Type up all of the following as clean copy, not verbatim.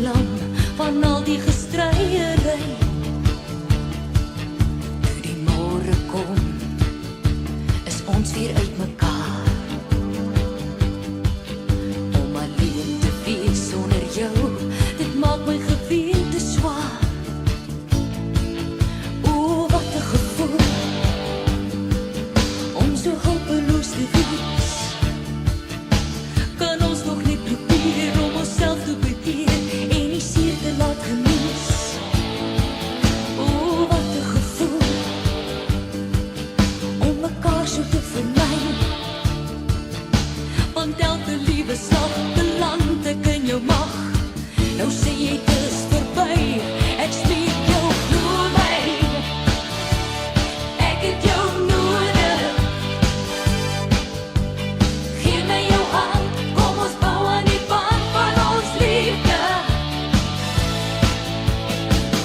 lam van al die gestryery. Toe die môre kom, is ons weer uitmekaar. Om alleen te wees sonder jou, dit maak my gewete swaar. O, wat 'n gevoel, om so hulpeloos te wees. Kan ons nog net probeer om onsself te bekeer en die seer te laat genees. O, wat 'n gevoel, om mekaar so te vermy. Want elke liewe slag beland ek in jou mag. Nou sê jy dit is verby, ek smeek jou, glo my. Ek het jou nodig. Geef my jou hand, kom ons bou aan die band van ons liefde.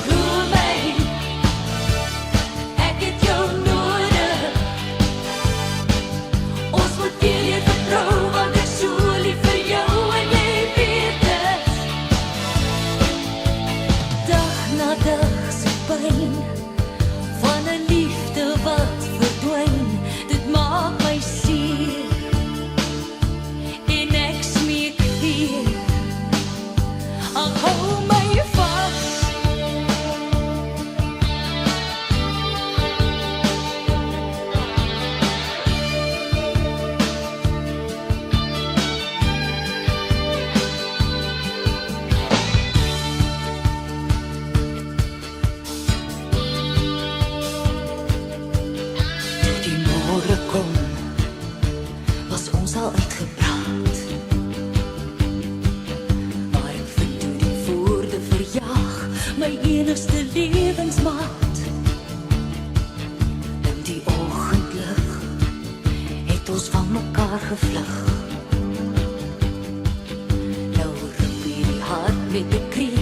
Glo my, ek het jou nodig. Ons moet weer leer vertrou, want ek so lief vir jou en jy weet dit. Dag na dag se pyn van 'n liefde wat verdwyn, dit maak my seer. En ek smeek weer, ag hou my vas. Toe die môre kom, was ons al uitgepraat. Maar ek vind toe die woorde verjaag, my enigste lewensmaat. In die oggendlig het ons van mekaar gevlug. Nou roep hierdie hart met 'n kreet.